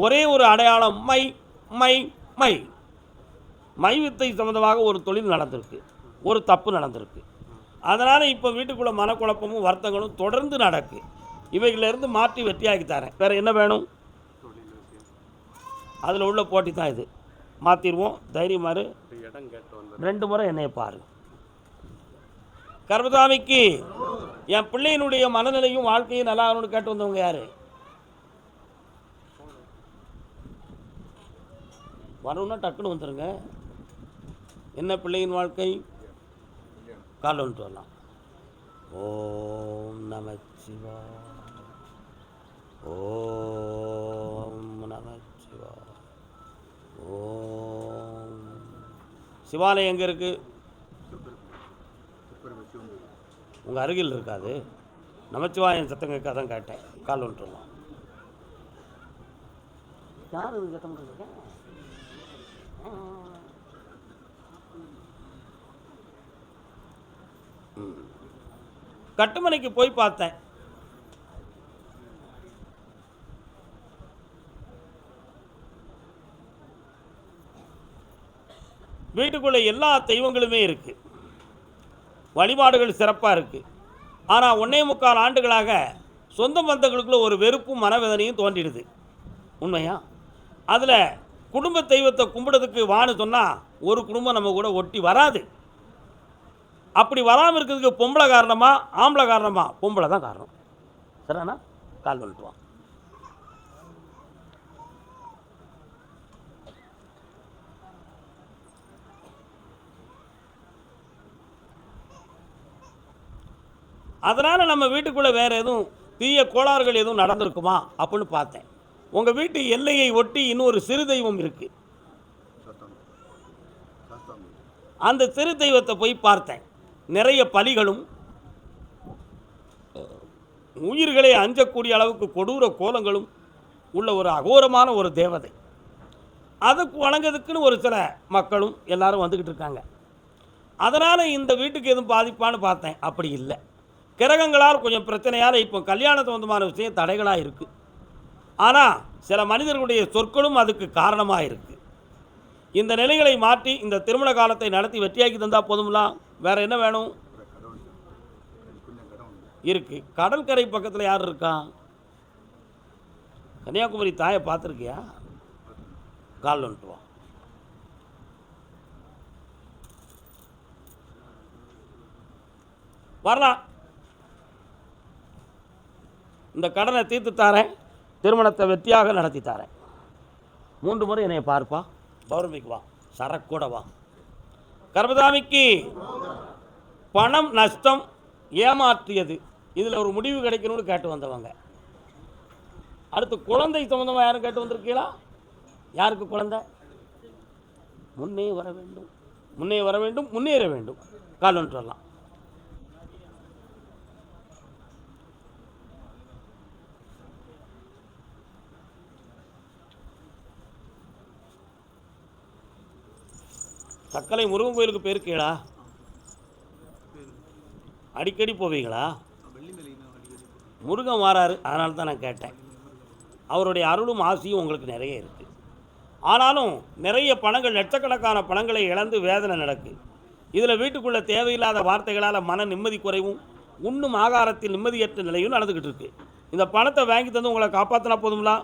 ஒரே ஒரு அடையாளம் மை மை மை மை வித்தை சம்மந்தமாக ஒரு தொழில் நடந்திருக்கு, ஒரு தப்பு நடந்திருக்கு. அதனால் இப்போ வீட்டுக்குள்ளே மனக்குழப்பமும் வருத்தங்களும் தொடர்ந்து நடக்கு. இவைகளிலிருந்து மாற்றி வெற்றியாக்கி தரேன். வேறு என்ன வேணும்? அதில் உள்ள போட்டி தான் இது. மாற்றிடுவோம். தைரியமாரு. 2 முறை என்னையை பாரு. கர்மசாமிக்கு என் பிள்ளையினுடைய மனநிலையும் வாழ்க்கையும் நல்லா ஆகணும்னு கேட்டு வந்தவங்க யார்? வரணும்னா டக்குன்னு வந்துடுங்க. என்ன பிள்ளையின் வாழ்க்கை? கால் வந்துட்டு வரலாம். ஓம் நமச்சிவாய, ஓம் நமச்சிவாய, ஓம். சிவாலயம் எங்கே இருக்குது? உங்கள் அருகில் இருக்காது. நமச்சிவாயன் சத்தம் கேட்க தான் கேட்டேன். கால் வந்துட்டு வரலாம். யார் இது சத்தம் இருக்கேன்? கட்டுமனைக்கு போய் பார்த்தேன். வீட்டுக்குள்ளே எல்லா தெய்வங்களுமே இருக்கு, வழிபாடுகள் சிறப்பாக இருக்கு. ஆனால் 1.25 ஆண்டுகளாக சொந்த பந்தங்களுக்குள்ள ஒரு வெறுப்பும் மனவேதனையும் தோன்றிடுது. உண்மையா? அதில் குடும்ப தெய்வத்தை கும்பிடுறதுக்கு வான்னு சொன்னால் ஒரு குடும்பம் நம்ம கூட ஒட்டி வராது. அப்படி வராமல் இருக்கிறதுக்கு பொம்பளை காரணமா ஆம்பளை காரணமா? பொம்பளை தான் காரணம். சரிண்ணா? கால் வந்துட்டுவான். அதனால் நம்ம வீட்டுக்குள்ளே வேறு எதுவும் தீய கோளாறுகள் எதுவும் நடந்திருக்குமா அப்படின்னு பார்த்தேன். உங்கள் வீட்டு எல்லையை ஒட்டி இன்னொரு சிறு தெய்வம் இருக்குது. அந்த சிறு தெய்வத்தை போய் பார்த்தேன். நிறைய பலிகளும் உயிர்களை அஞ்சக்கூடிய அளவுக்கு கொடூர கோலங்களும் உள்ள ஒரு அகோரமான ஒரு தேவதை. அதுக்கு வணங்கிறதுக்குன்னு ஒரு சில மக்களும் எல்லாரும் வந்துக்கிட்டு இருக்காங்க. அதனால் இந்த வீட்டுக்கு எதுவும் பாதிப்பான்னு பார்த்தேன். அப்படி இல்லை. கிரகங்களால் கொஞ்சம் பிரச்சனையால் இப்போ கல்யாண சம்பந்தமான விஷயம் தடைகளாக இருக்குது. ஆனால் சில மனிதர்களுடைய சொற்களும் அதுக்கு காரணமாக இருக்குது. இந்த நிலைகளை மாற்றி இந்த திருமண காலத்தை நடத்தி வெற்றியாக்கி தந்தால் போதும்லாம். வேறு என்ன வேணும்? இருக்குது. கடற்கரை பக்கத்தில் யார் இருக்கா? கன்னியாகுமரி தாயை பார்த்துருக்கியா? கால் வந்துட்டு வா. வரலாம். இந்த கடனை தீர்த்து தாரேன், திருமணத்தை வெற்றியாக நடத்தி தாரேன். 3 முறை என்னை பார்ப்பா. பௌர்ணமிக்கு வா, சரக்கூட வா. கர்மசாமிக்கு பணம் நஷ்டம், ஏமாற்றியது, இதில் ஒரு முடிவு கிடைக்கணும்னு கேட்டு வந்தவங்க. அடுத்து குழந்தை சம்பந்தமாக யாரும் கேட்டு வந்திருக்கீங்களா? யாருக்கு குழந்தை? முன்னே வர வேண்டும், முன்னே வர வேண்டும், முன்னேற வேண்டும். கால் வந்துட்டு வரலாம். தக்கலை முருகன் கோயிலுக்கு போயிருக்கீங்களா? அடிக்கடி போவீங்களா? முருகன் வாராரு, அதனால தான் நான் கேட்டேன். அவருடைய அருளும் ஆசையும் உங்களுக்கு நிறைய இருக்குது. ஆனாலும் நிறைய பணங்கள், லட்சக்கணக்கான பணங்களை இழந்து வேதனை நடக்கு. இதில் வீட்டுக்குள்ளே தேவையில்லாத வார்த்தைகளால் மன நிம்மதி குறைவும், உண்ணும் ஆகாரத்தில் நிம்மதியற்ற நிலையும் நடந்துக்கிட்டு இருக்கு. இந்த பணத்தை வாங்கி தந்து உங்களை காப்பாற்றினா போதுங்களா?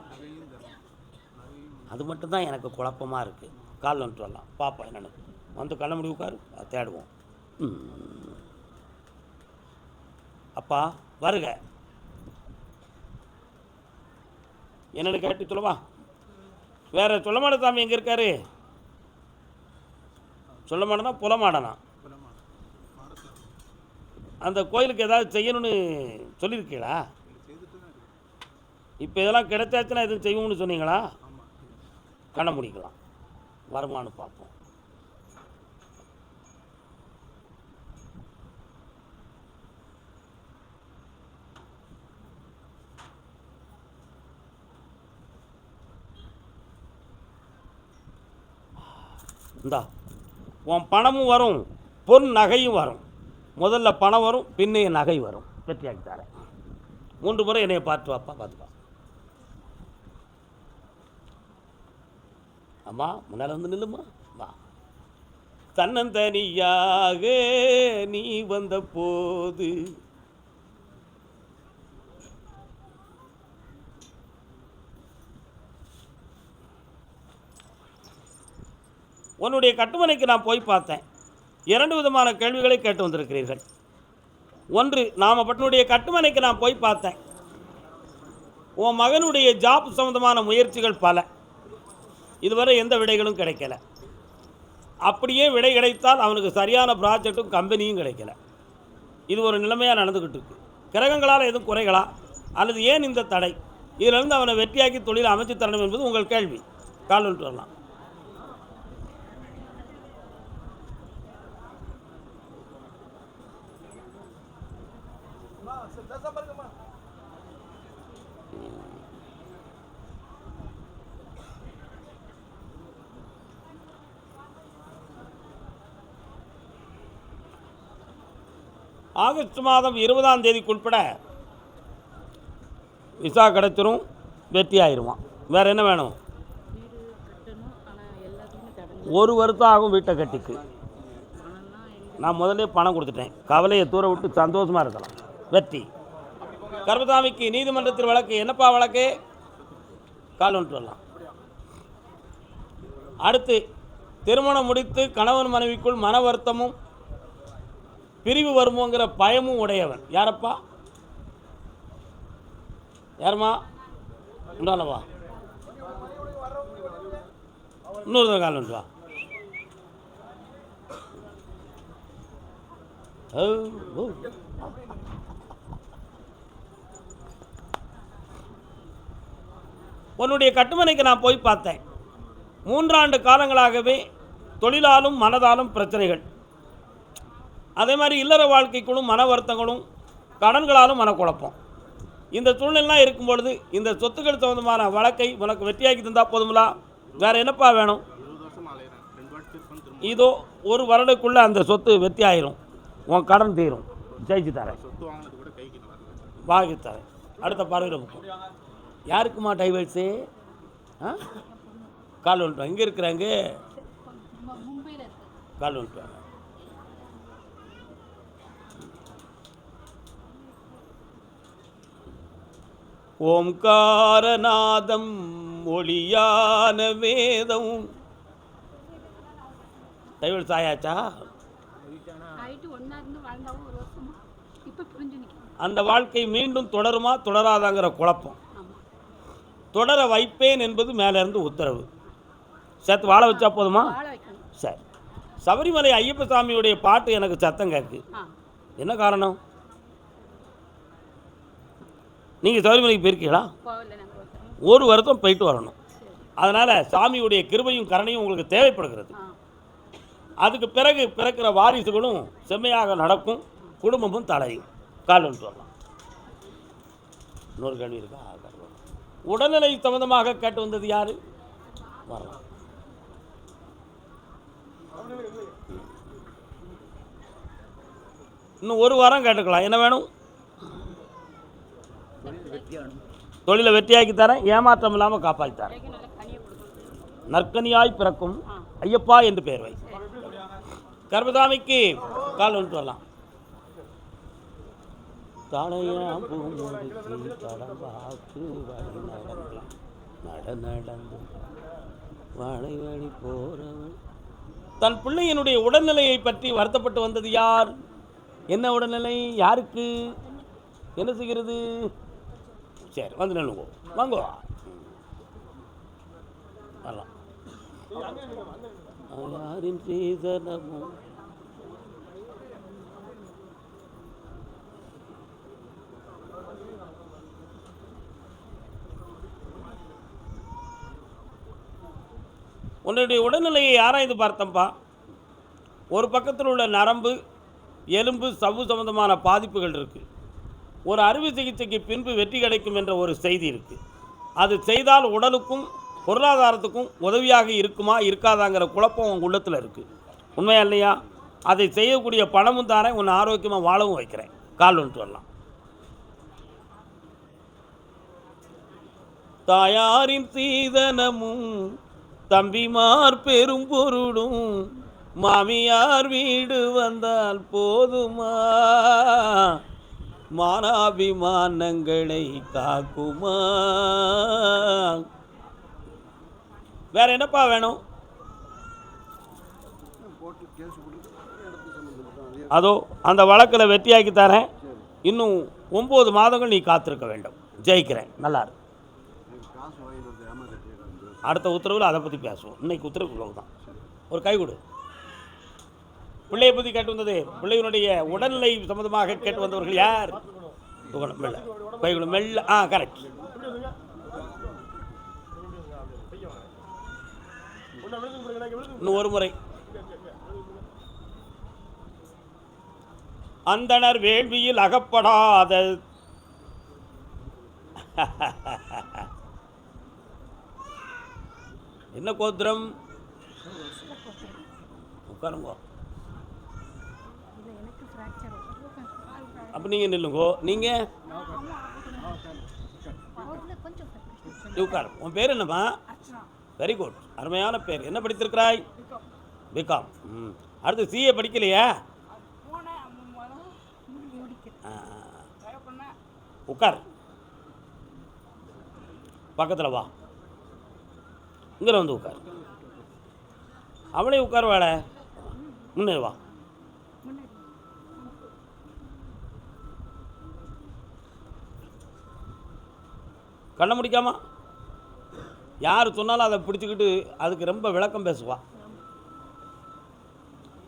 அது மட்டும்தான் எனக்கு குழப்பமாக இருக்குது. கால் வந்துட்டு வரலாம். பாப்பா என்னென்னு வந்து கண்ண முடி உட்காரு, அதை தேடுவோம். அப்பா வருக. என்னென்னு கேட்டு சொல்லவா? வேறு சொல்ல மாட்ட சாமி எங்கே இருக்காரு? சொல்ல மாட்டேனா புல மாடனா? அந்த கோயிலுக்கு ஏதாவது செய்யணும்னு சொல்லியிருக்கீங்களா? இப்போ இதெல்லாம் கிடைச்சாச்சுன்னா எதுவும் செய்வோம்னு சொன்னீங்களா? கண்ண முடிக்கலாம். வருமானு பார்ப்போம். இந்தா உன் பணமும் வரும், பொன் நகையும் வரும். முதல்ல பணம் வரும், பின்னே நகை வரும். வெற்றியாக்கி தரேன். 3 முறை என்னையை பார்த்து வாப்பா, பார்த்துப்பா. அம்மா முன்னால் வந்து நில்லுமா, வா. தன்னந்தனியாக நீ வந்த போது உன்னுடைய கட்டுமனைக்கு நான் போய் பார்த்தேன். 2 விதமான கேள்விகளை கேட்டு வந்திருக்கிறீர்கள். ஒன்று, நாமப்பட்டினுடைய கட்டுமனைக்கு நான் போய் பார்த்தேன். உன் மகனுடைய ஜாப் சம்பந்தமான முயற்சிகள் பல, இதுவரை எந்த விடைகளும் கிடைக்கல. அப்படியே விடை கிடைத்தால் அவனுக்கு சரியான ப்ராஜெக்டும் கம்பெனியும் கிடைக்கல. இது ஒரு நிலைமையாக நடந்துக்கிட்டு இருக்கு. கிரகங்களால் எதுவும் குறைகளா அல்லது ஏன் இந்த தடை? இதிலிருந்து அவனை வெற்றியாக்கி தொழில் அமைச்சு தரணும் என்பது உங்கள் கேள்வி. கால் வந்துட்டு வரலாம். ஆகஸ்ட் மாதம் 20ஆம் தேதிக்குட்பட விசா கிடச்சிரும், வெற்றி ஆயிடுவான். வேறு என்ன வேணும்? 1 வருஷம் ஆகும் வீட்டை கட்டிக்கு. நான் முதல்ல பணம் கொடுத்துட்டேன். கவலையை தூர விட்டு சந்தோஷமாக இருக்கலாம். வெற்றி. கர்மசாமிக்கு நீதிமன்றத்தில் வழக்கு. என்னப்பா வழக்கு? கால் வந்துட்டு வரலாம். அடுத்து, திருமணம் முடித்து கணவன் மனைவிக்குள் மன வருத்தமும் பிரிவு வருமோங்கிற பயமும் உடையவன். யாரப்பா? யாருமா? உண்டானவா? இன்னொரு கால் வந்துட்டு வா. உன்னுடைய கட்டுமனைக்கு நான் போய் பார்த்தேன். 3 ஆண்டு காலங்களாகவே தொழிலாலும் மனதாலும் பிரச்சனைகள், அதே மாதிரி இல்லற வாழ்க்கைக்குள்ளும் மன வருத்தங்களும் கடன்களாலும் மனக்குழப்பம். இந்த சூழ்நிலாம் இருக்கும் பொழுது இந்த சொத்துக்கள் சம்பந்தமான வழக்கை உனக்கு வெற்றியாக்கி தந்தால் போதுங்களா? வேறு என்னப்பா வேணும்? இதோ 1 வருடக்குள்ளே அந்த சொத்து வெற்றி ஆயிரும், உன் கடன் தீரும், ஜெயிச்சு தரேன், வாங்கி தரேன். அடுத்த பார்வையில் முக்கியம். யாருக்குமா டைவர்ஸு? கால் வந்துட்டு இங்கே இருக்கிறாங்க. கால் வந்துட்டு ஓம்காரநாதம் ஒளியான வேதம். டைவர்ஸ் ஆயாச்சா? அந்த வாழ்க்கை மீண்டும் தொடருமா தொடராதாங்கிற குழப்பம். தொடர வைப்பேன் என்பது மேலேருந்து உத்தரவு. சேர்த்து வாழ வச்சா போதுமா? சரி. சபரிமலை ஐயப்ப சாமியுடைய பாட்டு எனக்கு சத்தம் கேட்கு. என்ன காரணம்? நீங்கள் சபரிமலைக்கு போயிருக்கீங்களா? 1 வருஷம் போயிட்டு வரணும். அதனால் சாமியுடைய கிருபையும் கருணையும் உங்களுக்கு தேவைப்படுகிறது. அதுக்கு பிறகு பிறக்கிற வாரிசுகளும் செம்மையாக நடக்கும், குடும்பமும் தலையும். கால் வந்துட்டு வரலாம். இன்னொரு கேள்வி இருக்கா? உடல்நிலை சம்பந்தமாக கேட்டு வந்தது யாரு? வரலாம். இன்னும் 1 வாரம் கேட்டுக்கலாம். என்ன வேணும்? தொழிலை வெற்றியாக்கி தரேன், ஏமாற்றம் இல்லாமல் காப்பாற்றி தரேன். நற்கனியாய் பிறக்கும் ஐயப்பா என்று பெயர் வை. கர்மசாமிக்கு கால் வந்துட்டு வரலாம். தலையாம் பூமுடிக்கு தடம்பாக்கு வழி நடந்து வாழை வழி போறவன். தன் பிள்ளையினுடைய உடல்நிலையை பற்றி வருத்தப்பட்டு வந்தது யார்? என்ன உடல்நிலை? யாருக்கு? என்ன செய்கிறது? சரி, வந்து நில்லுங்கோ, வாங்கோ, வரலாம். யாரின் சீதனமும் உன்னுடைய உடல்நிலையை ஆராய்ந்து பார்த்தம்பா. ஒரு பக்கத்தில் உள்ள நரம்பு, எலும்பு, சவ்வு சம்பந்தமான பாதிப்புகள் இருக்குது. ஒரு அறுவை சிகிச்சைக்கு பின்பு வெற்றி கிடைக்கும் என்ற ஒரு செய்தி இருக்குது. அது செய்தால் உடலுக்கும் பொருளாதாரத்துக்கும் உதவியாக இருக்குமா இருக்காதாங்கிற குழப்பம் உங்கள் உள்ளத்தில் இருக்குது. உண்மையா இல்லையா? அதை செய்யக்கூடிய பணமும் தானே உன்னை ஆரோக்கியமாக வாழவும் வைக்கிறேன். கால் வந்துட்டு வரலாம். தாயாரின் சீதனமும் தம்பிமார் பெரும் பொருளும் மாமியார் வீடு வந்தால் போதுமா, மானாபிமானங்களை காக்குமா. வேற என்னப்பா வேணும்? அதோ அந்த வழக்கில் வெற்றியாக்கி தரேன். இன்னும் 9 மாதங்கள் நீ காத்திருக்க வேண்டும். ஜெயிக்கிறேன். நல்லா இருக்கு. அடுத்த உத்தரவில் அதை பற்றி பேசுவோம். இன்னைக்கு உத்தரவு தான். ஒரு கை கொடு. பிள்ளையை பற்றி கேட்டு வந்தது, பிள்ளையினுடைய உடல்நிலை சம்பந்தமாக கேட்டு வந்தவர்கள் யார்? மெல்ல கை கொடு. மெல்ல. கரெக்ட். இன்னும் ஒரு முறை. அந்தணர் வேள்வியில் அகப்படாத என்ன கோத்திரம்? உட்காருங்கோ. அப்போ நீங்கள் நில்லுங்கோ. நீங்கள் உட்காரு. உன் பேர் என்னம்மா? வெரி குட், அருமையான பேர். என்ன படித்திருக்கிறாய்? பிகாம். அடுத்து சிஏ படிக்கலையா? உட்கார். பக்கத்தில் வா. இங்கே வந்து உட்கார். அவளே உட்கார். வேலை முன்னே வா. கண்ணை முடிக்காமா? யார் சொன்னாலும் அதை பிடிச்சிக்கிட்டு அதுக்கு ரொம்ப விளக்கம் பேசுவா.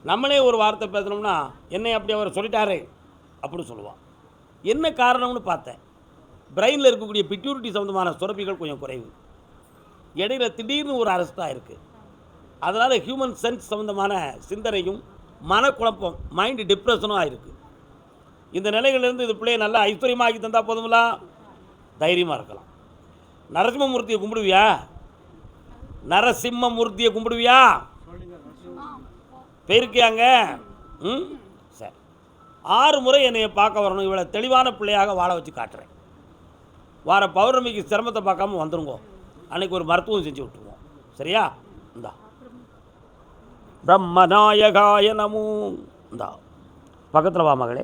நம்மளே ஒரு வார்த்தை பேசணும்னா என்னை அப்படி அவர் சொல்லிட்டாரே அப்படின்னு சொல்லுவாள். என்ன காரணம்னு பார்த்தேன். பிரெயினில் இருக்கக்கூடிய பிட்யூரிட்டி சம்மந்தமான சுரப்பிகள் கொஞ்சம் குறைவு. இடையில திடீர்னு ஒரு அரெஸ்டாக இருக்குது. அதனால் ஹியூமன் சென்ஸ் சம்மந்தமான சிந்தனையும் மனக்குழப்பம், மைண்டு டிப்ரெஷனும் ஆகிருக்கு. இந்த நிலைகளிலிருந்து இது பிள்ளையை நல்லா ஐஸ்வர்யமாக்கி தந்தால் போதுங்களா? தைரியமாக இருக்கலாம். நரசிம்மமூர்த்தியை கும்பிடுவியா? நரசிம்மமூர்த்தியை கும்பிடுவியா? போயிருக்கியாங்க? சரி. 6 முறை என்னையை பார்க்க வரணும். இவளை தெளிவான பிள்ளையாக வாழ வச்சு காட்டுறேன். வார பௌர்ணமிக்கு சிரமத்தை பார்க்காம வந்துருங்கோ. அன்னைக்கு ஒரு மருத்துவம் செஞ்சு விட்டுருவோம். சரியா? இந்தா பிரம்மநாயகாய நமோ. இந்தா பக்கத்தில் வா மகளே.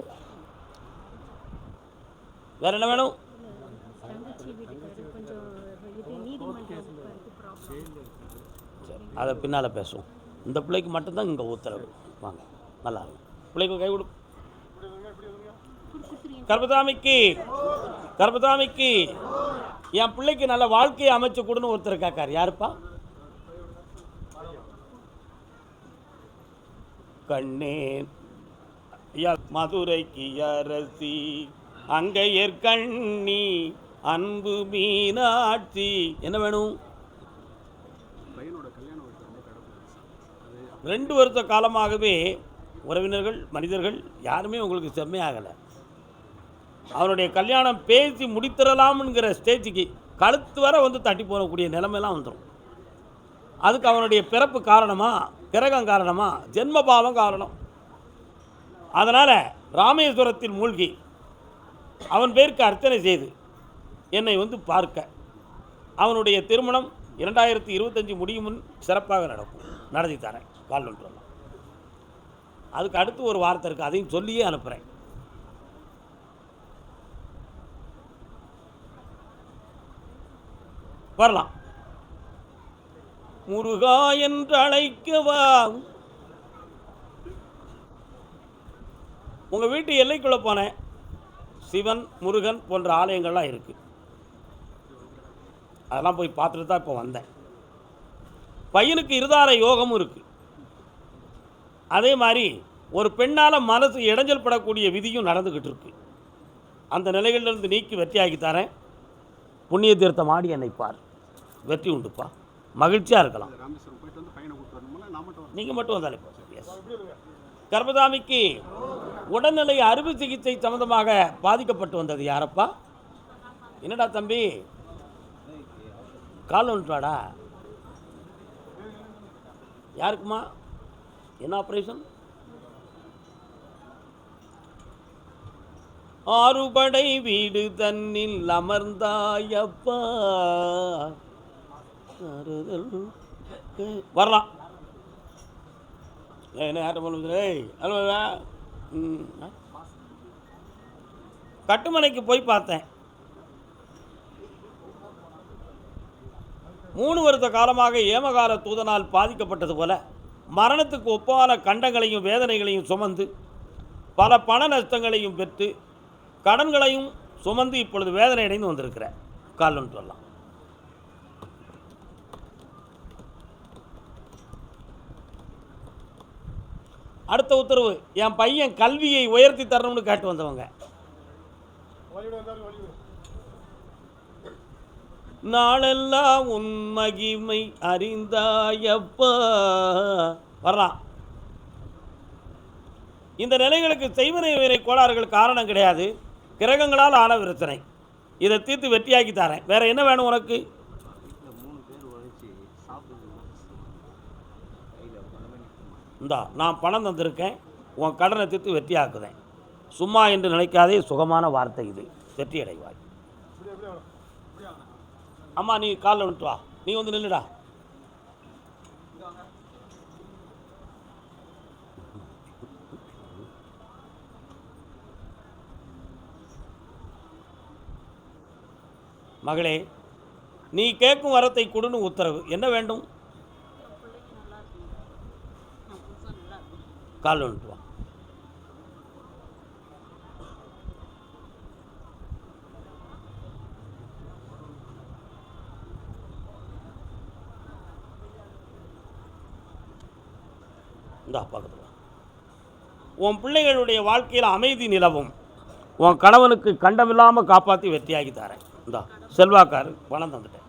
வேற என்ன வேணும்? அதை பின்னால் பேசுவோம். இந்த பிள்ளைக்கு மட்டும்தான் இங்கே உத்தரவு. வாங்க, நல்லா இருக்கும். பிள்ளைக்கு கை கொடு. கர்பதாமிக்கு, கர்பதாமிக்கு என் பிள்ளைக்கு நல்ல வாழ்க்கையை அமைச்சு கொடுன்னு ஒருத்தர் கேட்கார். யாருப்பா? கண்ணே மதுரைக்கு அரசி அங்கையர் கண்ணி அன்பு மீனாட்சி. என்ன வேணும்? 2 வருஷ காலமாகவே உறவினர்கள் மனிதர்கள் யாருமே உங்களுக்கு செம்மையாகலை. அவனுடைய கல்யாணம் பேசி முடித்திடலாம்ங்கிற ஸ்டேஜுக்கு கழுத்து வர வந்து தட்டி போகக்கூடிய நிலைமையெல்லாம் வந்துடும். அதுக்கு அவனுடைய பிறப்பு காரணமா, கிரகம் காரணமா, ஜென்மபாவம் காரணம். அதனால் ராமேஸ்வரத்தில் மூழ்கி அவன் பேருக்கு அர்ச்சனை செய்து என்னை வந்து பார்க்க அவனுடைய திருமணம் 2025 முடியும் முன் சிறப்பாக நடக்கும். நடத்தி தரேன். கால் ஒன்று. அதுக்கு அடுத்து ஒரு வார்த்தை இருக்குது, அதையும் சொல்லியே அனுப்புகிறேன். வரலாம். முருகா என்று அழைக்கவா. உங்கள் வீட்டு எல்லைக்குள்ளே போனேன். சிவன், முருகன் போன்ற ஆலயங்கள்லாம் இருக்குது. அதெல்லாம் போய் பார்த்துட்டு தான் இப்போ வந்தேன். பையனுக்கு இருதார யோகமும் இருக்குது. அதே மாதிரி ஒரு பெண்ணால் மனசு இடைஞ்சல் படக்கூடிய விதியும் நடந்துக்கிட்டு இருக்கு. அந்த நிலைகளிலிருந்து நீக்கி வெற்றியாகி தரேன். புண்ணிய தீர்த்தம் ஆடி என்னை பார். வெற்றி உண்டுப்பா. மகிழ்ச்சியாக இருக்கலாம். நீங்கள் மட்டும் வந்தாலே கர்பதாமிக்கு உடல்நிலை அறுவை சிகிச்சை சம்பந்தமாக பாதிக்கப்பட்டு வந்தது யாரப்பா? என்னடா தம்பி, கால் வந்துட்டாடா? யாருக்குமா? என்ன ஆப்ரேஷன்? 6 படை வீடு தன்னில் அமர்ந்தாயப்பா, வரலாம். என்ன யார்ட்ட பண்ணுறது? அலுவலா கட்டுமனைக்கு போய் பார்த்தேன். 3 வருட காலமாக ஏமகால தூதனால் பாதிக்கப்பட்டது போல மரணத்துக்கு ஒப்பான கண்டங்களையும் வேதனைகளையும் சுமந்து பல பண நஷ்டங்களையும் பெற்று கடன்களையும் சுமந்து இப்பொழுது வேதனை அடைந்து வந்திருக்கிறேன். கால்னு சொல்லலாம். அடுத்த உத்தரவு, என் பையன் கல்வியை உயர்த்தி தரணும்னு கேட்டு வந்தவங்க. நாளெல்லாம் உன் மகிமை அறிந்தாயப்பா வரலாம். இந்த நிலைகளுக்கு செய்வனை கோளாறுகள் காரணம் கிடையாது, கிரகங்களால் ஆன பிரச்சனை. இதை தீர்த்து வெற்றியாக்கி தரேன். வேற என்ன வேணும் உனக்கு? இந்தா நான் பணம் தந்திருக்கேன், உன் கடனை தீர்த்து வெற்றி ஆக்குதேன். சும்மா என்று நினைக்காதே, சுகமான வார்த்தை இது. வெற்றி அடைவாய். அம்மா நீ காலில் விட்டு வா, நீ வந்து நில்லுடா. மகளே, நீ கேட்கும் வரத்தை கொடுன்னு உத்தரவு. என்ன வேண்டும்? கால் வந்துட்டு வா. இந்தா பக்கத்தில். உன் பிள்ளைகளுடைய வாழ்க்கையில் அமைதி நிலவும். உன் கணவனுக்கு கண்டமில்லாமல் காப்பாற்றி வெற்றியாகி தரேன். இந்தா செல்வாக்காரு பணம் தந்துட்டேன்.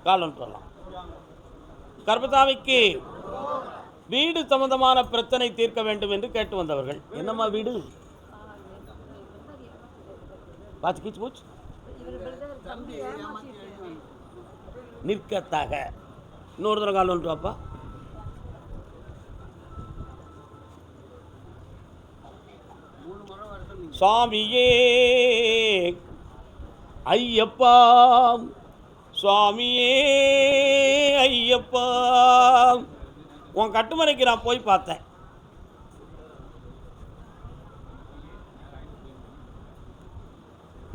கால் வந்துட்டு வரலாம். கர்பதாமிக்கு வீடு சம்பந்தமான பிரச்சனை தீர்க்க வேண்டும் என்று கேட்டு வந்தவர்கள். என்னம்மா வீடு? பாச்சு கீச்சு போச்சு நிற்கத்தாக. இன்னொரு தடவை கால் வந்துட்டு வாப்பா. சுவாமியே ஐயப்பா, சுவாமியே ஐயப்பா. உன் கட்டுமனைக்கு நான் போய் பார்த்தேன்.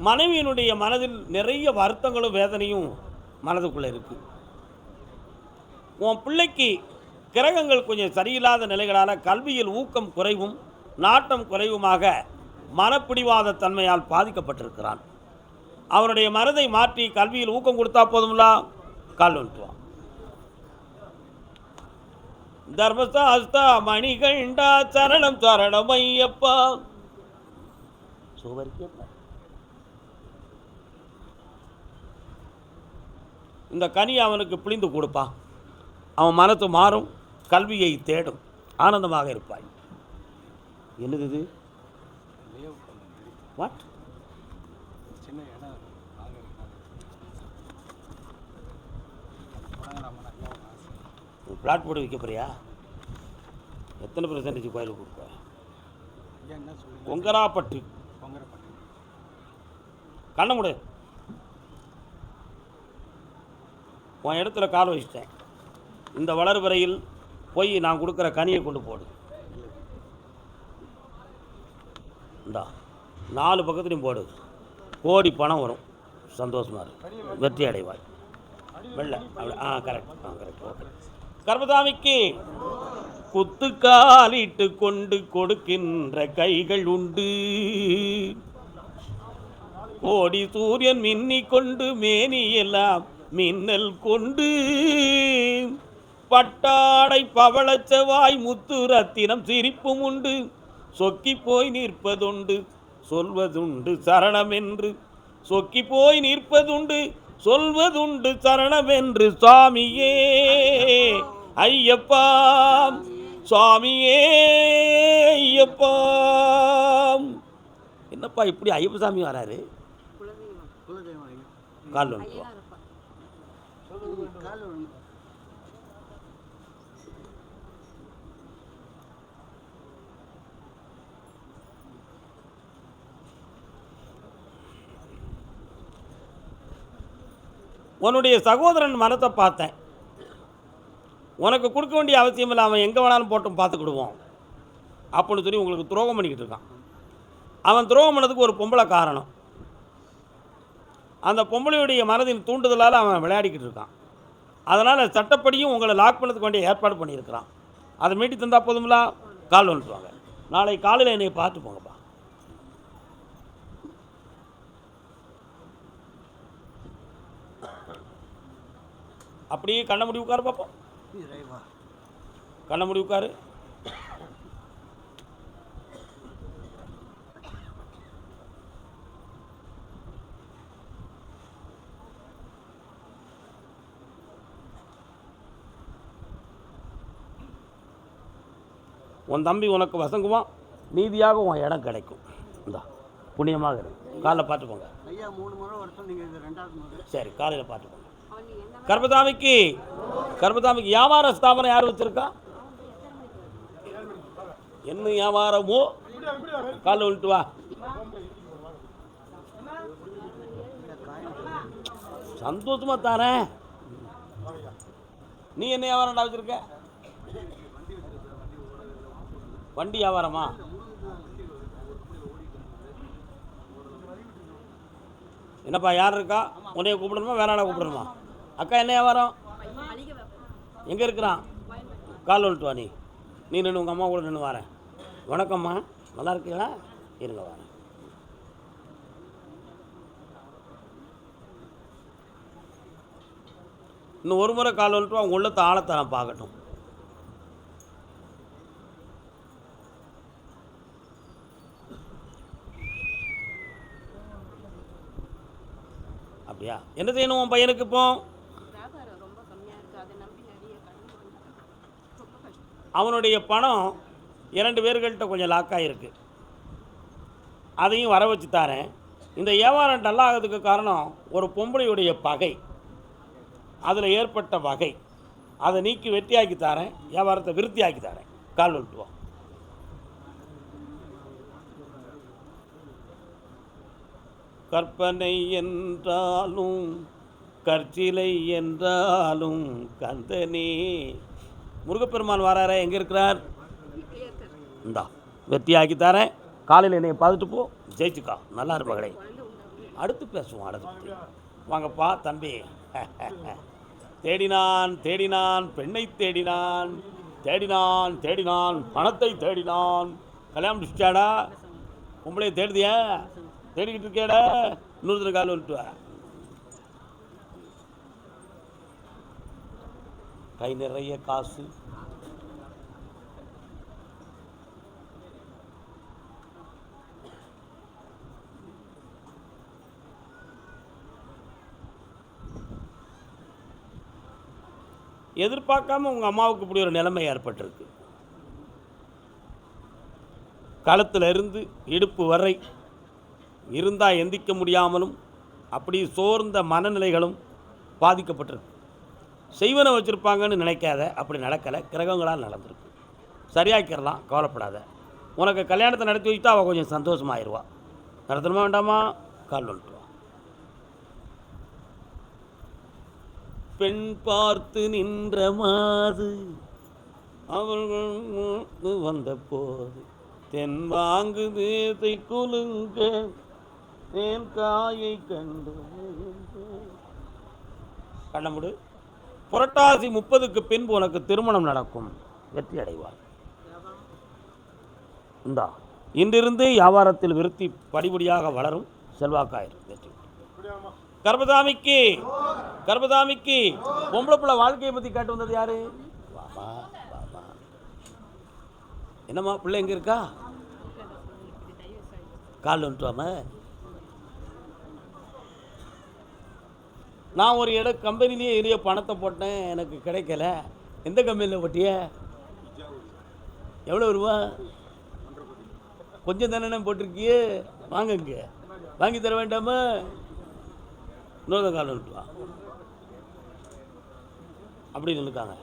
மனைவியினுடைய மனதில் நிறைய வருத்தங்களும் வேதனையும் மனதுக்குள்ளே இருக்கு. உன் பிள்ளைக்கு கிரகங்கள் கொஞ்சம் சரியில்லாத நிலைகளால் கல்வியில் ஊக்கம் குறைவும் நாட்டம் குறைவுமாக மனப்பிடிவாத தன்மையால் பாதிக்கப்பட்டிருக்கிறான். அவனுடைய மனதை மாற்றி கல்வியில் ஊக்கம் கொடுத்தா போதும்ல. கால் வந்துட்டுவான். தர்மசாஸ்தா மணிகண்டா சரணம் சரணம் ஐயப்பா. இந்த கனி அவனுக்கு பிழிந்து கொடுப்பா. அவன் மனத்து மாறும், கல்வியை தேடும், ஆனந்தமாக இருப்பாய். என்னது இது? வாட்? பிளாட் போட்டு விற்க போறியா? எத்தனை பெர்சன்டேஜ் கோயிலுக்கு கொடுப்ப? கொங்கராப்பட்டு. கண்ண முடு. உன் இடத்துல கால் வச்சிட்டேன். இந்த வளர்வரையில் போய் நான் கொடுக்குற கனியை கொண்டு போடு. இந்தா 4 பக்கத்துலையும் போடு. கோடி பணம் வரும். சந்தோஷமாக இருக்கும், வெற்றி அடைவாய். வெள்ள அப்படி கரெக்ட் கரெக்ட். ஓகே. கர்பதாமிக்கு குத்துக்காலிட்டு கொண்டு கொடுக்கின்ற கைகள் உண்டு. கோடி சூரியன் மின்னி கொண்டு மேனியெல்லாம் மின்னல் கொண்டு. பட்டாடை பவளச்சவாய் முத்து ரத்தினம் சிரிப்பும் உண்டு. சொக்கி போய் நிற்பதுண்டு சொல்வதுண்டு சரணமென்று. சொக்கி போய் நிற்பதுண்டு சொல்வதுண்டு சரணமென்று. சுவாமியே ஐயப்பா, சுவாமியே ஐயப்பா. என்னப்பா இப்படி ஐயப்ப சாமி வராரு? கால் வந்து உன்னுடைய சகோதரன் மனத்தை பார்த்தேன். உனக்கு கொடுக்க வேண்டிய அவசியம் இல்லை, அவன் எங்கே வேணாலும் போட்டும் பார்த்துக்கிடுவோம் அப்படின்னு சொல்லி உங்களுக்கு துரோகம் பண்ணிக்கிட்டு இருக்கான். அவன் துரோகம் பண்ணதுக்கு ஒரு பொம்பளை காரணம். அந்த பொம்பளையுடைய மனதின் தூண்டுதலால் அவன் விளையாடிக்கிட்டு இருக்கான். அதனால் சட்டப்படியும் உங்களை லாக் பண்ணதுக்கு வேண்டிய ஏற்பாடு பண்ணியிருக்கிறான். அதை மீட்டி தந்தால் போதுங்களா? கால் வந்துட்டுவாங்க. நாளை காலையில் என்னை பார்த்து போங்கப்பா. அப்படியே கண்ண முடி உட்காரு பார்ப்போம். கண்ண முடி உட்காரு. உன் தம்பி உனக்கு வசங்குவான், நீதியாக உன் இடம் கிடைக்கும். இந்தா புண்ணியமாக இருக்கும். காலையில் பார்த்துக்கோங்க. சரி, காலையில் பார்த்துக்கோங்க. கர்பதாமிக்கு வியாபார ஸ்தாபனம் யார் வச்சிருக்கா? என்ன வியாபாரமோ காலையில் விட்டு வா. சந்தோஷமா தாரேன். நீ என்ன வியாபாரம்டா வச்சிருக்க? வண்டி வியாபாரமா? என்னப்பா, யார் இருக்கா? உன்னைய கூப்பிடணுமா வேற ஆளை கூப்பிடணுமா? அக்கா என்ன வியாபாரம்? எங்கே இருக்கிறான்? கால் வந்துட்டு வா. நீ நின்று உங்கள் அம்மா கூட நின்று வரேன். வணக்கம்மா, நல்லா இருக்கீங்களா? இருங்க வரேன். இன்னும் ஒரு முறை கால் வந்துட்டு அவங்க உள்ளத்தை ஆழத்தை நான் பார்க்கட்டும். அப்படியா? என்ன செய்யணும் உன் பையனுக்கு? இப்போ அவனுடைய பணம் 2 பேர்கள்ட்ட கொஞ்சம் லாக்காகிருக்கு. அதையும் வர வச்சு தாரேன். இந்த வியாபாரம் நல்லா ஆகிறதுக்கு காரணம் ஒரு பொம்பளையுடைய பகை, அதில் ஏற்பட்ட வகை. அதை நீக்கி வெற்றியாக்கி தாரேன், வியாபாரத்தை விருத்தியாக்கி தாரேன். கால் விட்டுவோம். கற்பனை என்றாலும் கற்சிலை என்றாலும் கந்தனே. முருகப்பெருமான் வராரே, எங்கே இருக்கிறார்? இந்தா வெற்றியாக்கி தரேன். காலையில் என்னை பார்த்துட்டு போ. ஜெயிச்சுக்கா, நல்லா இருப்பாங்களே. அடுத்து பேசுவோம். அடுத்து வாங்கப்பா தம்பி. தேடினான் பெண்ணை தேடினான், பணத்தை தேடினான். கல்யாணம் முடிச்சாடா? உங்களையே தேடுதியா? தேடிக்கிட்டு இருக்கேடா. இன்னொருத்தர கால் வந்துட்டு வா. கை நிறைய காசு. எதிர்பார்க்காம உங்கள் அம்மாவுக்கு இப்படி ஒரு நிலைமை ஏற்பட்டிருக்கு. கழுத்தில் இருந்து இடுப்பு வரை இருந்தால் எந்திக்க முடியாமலும் அப்படி சோர்ந்த மனநிலைகளும் பாதிக்கப்பட்டிருக்கு. செய்வனை வச்சுருப்பாங்கன்னு நினைக்காத, அப்படி நடக்கலை, கிரகங்களால் நடந்திருக்கு. சரியாக்கிடலாம், கவலைப்படாத. உனக்கு கல்யாணத்தை நடத்தி வச்சுட்டா அவள் கொஞ்சம் சந்தோஷமாயிருவா. நடத்தணுமா வேண்டாமா? கால் வந்துட்டு வா. பெண் பார்த்து நின்ற மாது அவர்கள் வந்த போது தென் வாங்கு தேசை குலுங்க தேன் காயை கண்டு. கண்ணமுடு. புரட்டாசி 30க்கு பின்பு உனக்கு திருமணம் நடக்கும், வெற்றி அடைவார். இந்தா இன்றிருந்து வியாபாரத்தில் விருத்தி படிப்படியாக வளரும், செல்வாக்காயிரும். வெற்றி. கர்பதாமிக்கு பொம்பளை பிள்ளை வாழ்க்கையை பற்றி கேட்டு வந்தது யாரு? வாமா வாமா. என்னம்மா பிள்ளை எங்கே இருக்கா? கால் வந்துட்டு வாம. நான் ஒரு கம்பெனிலேயே எரிய பணத்தை போட்டேன், எனக்கு கிடைக்கல. எந்த கம்பெனியில் போட்டிய? எவ்வளோ ரூபா? கொஞ்சம் தானே போட்டிருக்கியே, வாங்க. வாங்கி தர வேண்டாமா? இன்னொரு கால் வந்துட்டு வா. அப்படி நினைக்காங்க.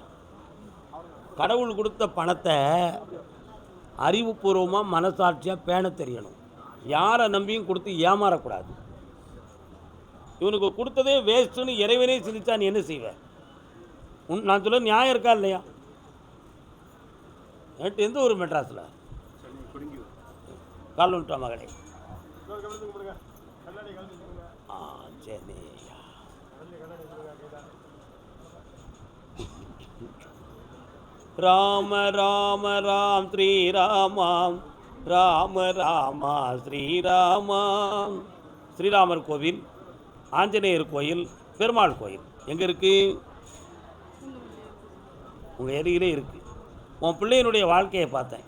கடவுள் கொடுத்த பணத்தை அறிவுபூர்வமாக மனசாட்சியாக பேண தெரியணும். யாரை நம்பியும் கொடுத்து ஏமாறக்கூடாது. இவனுக்கு கொடுத்ததே வேஸ்ட்டுன்னு இறைவனே சிரித்தா நீ என்ன செய்வ? நான் சொல்ல நியாயம் இருக்கா இல்லையா? நேற்று எந்த ஊர் மெட்ராஸில் கால் வந்துட்டா மகளே. சரி. ராம ராம ராம் ஸ்ரீராமாம் ராம ராமா ஸ்ரீராமாம். ஸ்ரீராமர் கோவில், ஆஞ்சநேயர் கோயில், பெருமாள் கோயில் எங்கே இருக்குது? உங்கள் ஏரியிலே இருக்குது. உன் பிள்ளையினுடைய வாழ்க்கையை பார்த்தேன்.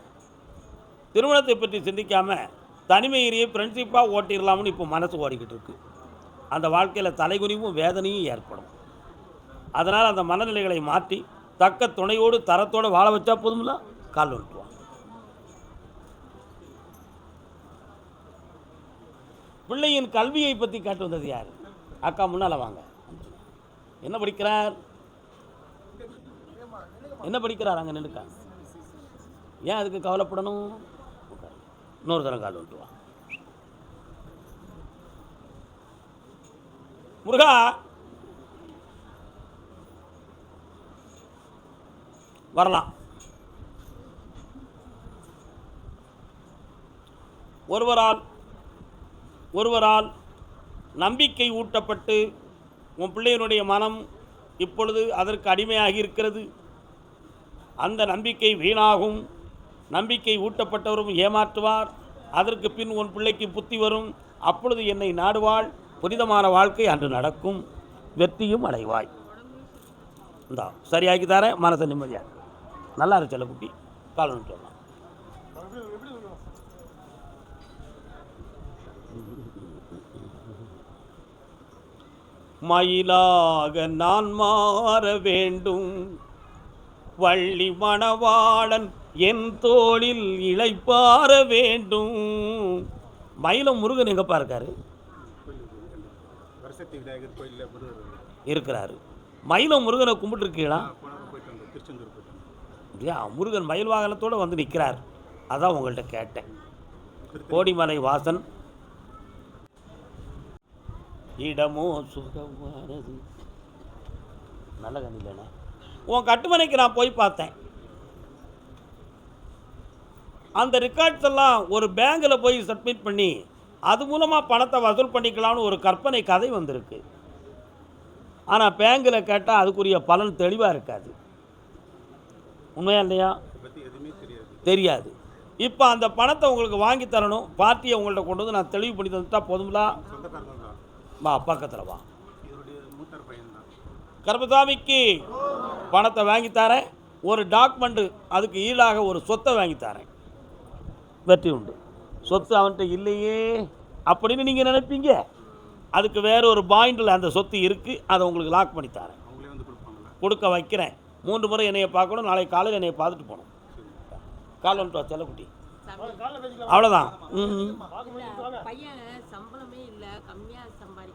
திருமணத்தை பற்றி சிந்திக்காமல் தனிமையிலேயே ஃப்ரெண்ட்ஷிப்பாக ஓட்டிடலாம்னு இப்போ மனசு ஓடிக்கிட்டு இருக்கு. அந்த வாழ்க்கையில் தலைகுனிவும் வேதனையும் ஏற்படும். அதனால் அந்த மனநிலைகளை மாற்றி தக்க துணையோடு தரத்தோடு வாழ வச்சா போதும்ல. கால் வந்துட்டுவான். பிள்ளையின் கல்வியை பற்றி காட்டு வந்தது யார்? அக்கா முன்னால் வாங்க. என்ன படிக்கிறார்? என்ன படிக்கிறார்? அங்கே நின்றுக்கா. ஏன் அதுக்கு கவலைப்படணும்? இன்னொரு தரம் கால் வந்துட்டுவான். முருகா, வரலாம். ஒருவரால் நம்பிக்கை ஊட்டப்பட்டு உன் பிள்ளையினுடைய மனம் இப்பொழுது அதற்கு அடிமையாகி இருக்கிறது. அந்த நம்பிக்கை வீணாகும். நம்பிக்கை ஊட்டப்பட்டவரும் ஏமாற்றுவார். அதற்கு பின் உன் பிள்ளைக்கு புத்தி வரும். அப்பொழுது என்னை நாடுவாள். புனிதமான வாழ்க்கை அன்று நடக்கும். வெற்றியும் அடைவாய். இந்தா சரியாக்கி தரேன். மனசை நிம்மதியாக நல்லா இருக்கு. செல்ல குட்டி கால் வந்துட்டு வரலாம். மயிலாக நான் மாற வேண்டும், வள்ளி மணவாளன் என் தோளில் இளைப்பாற வேண்டும். மயிலம் முருகன் எங்கப்பா இருக்காரு? இருக்கிறாரு. மயிலம் முருகனை கும்பிட்டுருக்கீங்களா? இல்லையா? முருகன் மயில் வாகனத்தோடு வந்து நிற்கிறார். அதான் உங்கள்கிட்ட கேட்டேன். கோடிமலை வாசன் இடமோ சுகமானது. நல்ல கண்ணில்லைண்ணே. உன் கட்டுமனைக்கு நான் போய் பார்த்தேன். அந்த ரெக்கார்ட்ஸ் எல்லாம் ஒரு பேங்கில் போய் சப்மிட் பண்ணி அது மூலமாக பணத்தை வசூல் பண்ணிக்கலாம்னு ஒரு கற்பனை கதை வந்திருக்கு. ஆனால் பேங்கில் கேட்டால் அதுக்குரிய பலன் தெளிவாக இருக்காது. உண்மையா இல்லையா? தெரியாது. இப்போ அந்த பணத்தை உங்களுக்கு வாங்கி தரணும். பார்ட்டியை உங்கள்கிட்ட கொண்டு வந்து நான் தெளிவு பண்ணி தந்துட்டா போதுங்களா? வா பக்கத்தில் வா. கருப்பசாமிக்கு பணத்தை வாங்கி தரேன். ஒரு டாக்குமெண்ட்டு அதுக்கு ஈடாக ஒரு சொத்தை வாங்கி தரேன். வெற்றி உண்டு. சொத்து அவன்கிட்ட இல்லையே அப்படின்னு நீங்கள் நினைப்பீங்க. அதுக்கு வேற ஒரு பாயிண்டில் அந்த சொத்து இருக்குது. அதை உங்களுக்கு லாக் பண்ணி தரேன். கொடுக்க வைக்கிறேன். 3 முறை என்னையை பார்க்கணும். நாளைக்கு காலையில் என்னையை பார்த்துட்டு போகணும். கால் வந்துட்டு வா செல்லக்குட்டி. அவ்வளோதான்.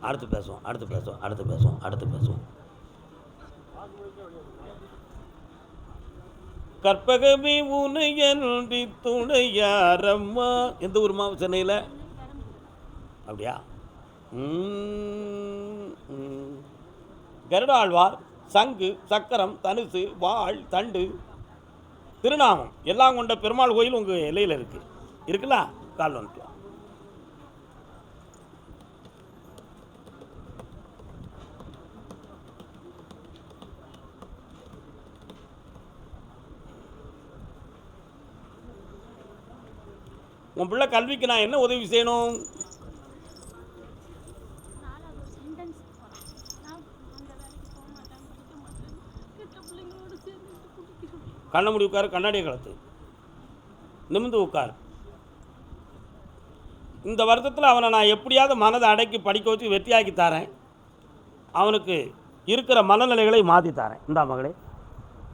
அடுத்து பேசுவோம். கற்பகமே உனையன்றி துணையாரம்மா. எந்த ஊருமா? சென்னையில். அப்படியா? கருடாழ்வார் சங்கு சக்கரம் தனுசு வாள் தண்டு திருநாமம் எல்லாம் கொண்ட பெருமாள் கோயில் உங்கள் எல்லையில் இருக்குல்ல. கால் வந்துட்டு உன் பிள்ளை கல்விக்கு நான் என்ன உதவி செய்யணும்? கண்ண முடி உட்காரு. கண்ணாடியை கலத்து. நிமிந்து உட்கார். இந்த வருஷத்தில் அவனை நான் எப்படியாவது மனதை அடக்கி படிக்க வச்சு வெற்றியாக்கி தரேன். அவனுக்கு இருக்கிற மனநிலைகளை மாற்றி தரேன். இந்தா மகளே,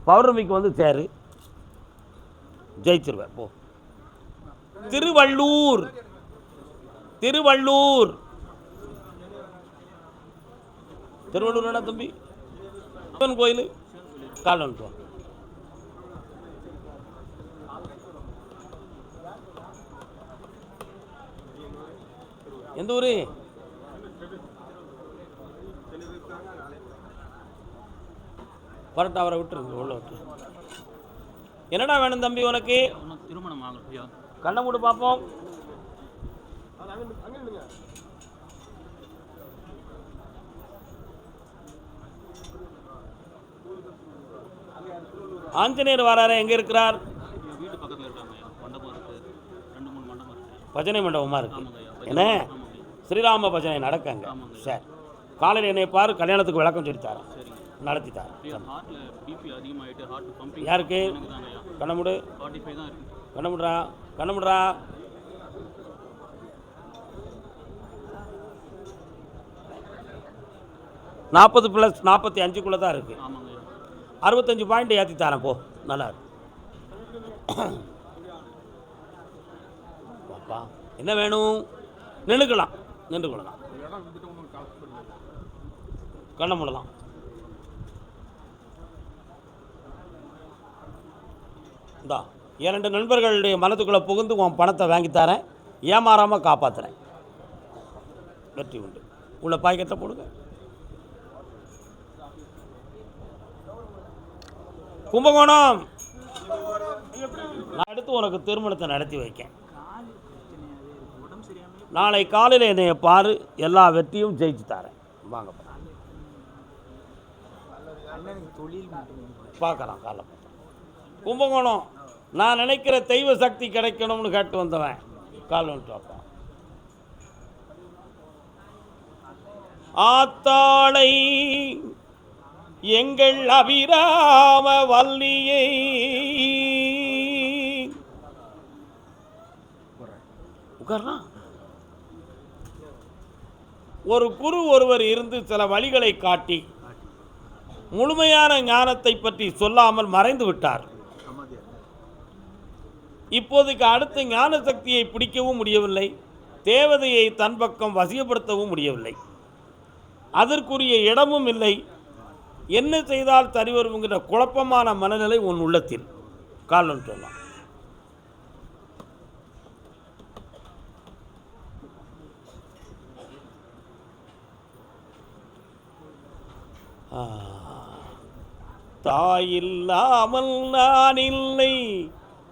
பௌர்ணமிக்கு வந்து சேரு. ஜெயிச்சிருவேன். போ. திருவள்ளூர் என்ன தம்பி? கோயில். கால் வந்துட்டு. எந்த ஊர்? பரட்டா அவரை விட்டுருங்க, உள்ள விட்டு. என்னடா வேணும் தம்பி உனக்கு? திருமணம் ஆகும் ஐயா. கண்ணை மூடு பார்ப்போம். ஆஞ்சநேயர் வராரு, எங்கே இருக்கிறார்? வீட்டு பக்கத்தில் இருக்காங்க ஐயா. மண்டபம் இருக்குது, 2-3 மண்டபம் இருக்குது. பஜனை மண்டபமாக இருக்கு. ஆமாங்க ஐயா. என்ன ஸ்ரீராம பஜனை நடக்கங்க. சரி, காலையில் என்னை பாரு, கல்யாணத்துக்கு விளக்கம் சொல்லித்தாரேன், நடத்தித்தார். ஹார்ட்ல பிபி அதிகமாயிட்டு ஹார்ட் பம்பிங். யாருக்கு? தாங்க ஐயா. கண்ணமுடு, 45 தான் இருக்கு. கண்ணமுடுறா, கண்ணமுடுறா. +45 தான் இருக்கு. ஆமாங்க ஐயா. 65 பாயிண்ட் ஏற்றி தரேன், போ. நல்லா இருக்கு. பாப்பா என்ன வேணும்? நின்றுக்கலாம், நின்றுக்கலாம், கண்ணை மூடலாம். இந்தா 2 நண்பர்களுடைய மனத்துக்குள்ளே புகுந்து உன் பணத்தை வாங்கித்தரேன், ஏமாறாமல் காப்பாற்றுறேன். வெற்றி உண்டு. உள்ள பாக்கெட்டை போடுங்க. கும்பகோணம், நான் எடுத்து உனக்கு திருமணத்தை நடத்தி வைக்கேன். நாளை காலையில் என்னைய பாரு, எல்லா வெற்றியும் ஜெயிச்சு தரேன். வாங்க பார்க்கலாம். காலம் கும்பகோணம், நான் நினைக்கிற தெய்வ சக்தி கிடைக்கணும்னு கேட்டு வந்தவன் கால் வந்துட்டு வாப்பா. ஆத்தாளை எங்கள் அபிராம வல்லியை உட்கார்லாம். ஒரு குரு ஒருவர் இருந்து சில வழிகளை காட்டி முழுமையான ஞானத்தை பற்றி சொல்லாமல் மறைந்து விட்டார். இப்போதைக்கு அடுத்த ஞான சக்தியை பிடிக்கவும் முடியவில்லை, தேவதையை தன் பக்கம் வசியப்படுத்தவும் முடியவில்லை, அதற்குரிய இடமும் இல்லை. என்ன செய்தால் சரி வருங்கிற குழப்பமான மனநிலை உன் உள்ளத்தில். காரணம் சொல்லலாம். தாயில்லாமல் நான் இல்லை,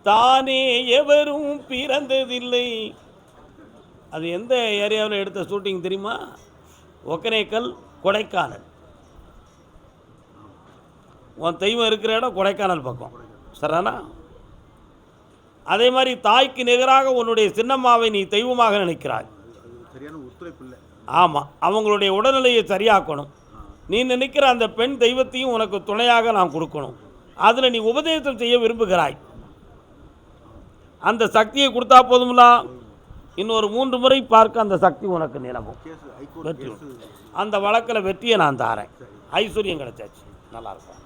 தானே எவரும் பிறந்ததில்லை. அது எந்த ஏரியாவில் எடுத்த ஷூட்டிங் தெரியுமா? ஒகேனக்கல், கொடைக்கானல். உன் தெய்வம் இருக்கிற இடம் கொடைக்கானல் பக்கம், சரிண்ணா? அதே மாதிரி தாய்க்கு நிகராக உன்னுடைய சின்னம்மாவை நீ தெய்வமாக நினைக்கிறாய். ஆமாம், அவங்களுடைய உடல்நிலையை சரியாக்கணும். நீ நினைக்கிற அந்த பெண் தெய்வத்தையும் உனக்கு துணையாக நான் கொடுக்கணும். அதில் நீ உபதேசம் செய்ய விரும்புகிறாய். அந்த சக்தியை கொடுத்தா போதுங்களா? இன்னொரு 3 முறை பார்க்க அந்த சக்தி உனக்கு நிலவும். வெற்றி, அந்த வழக்கில் வெற்றியை நான் தாரேன். ஐஸ்வர்யம் கிடைச்சாச்சு. நல்லாயிருக்கும்.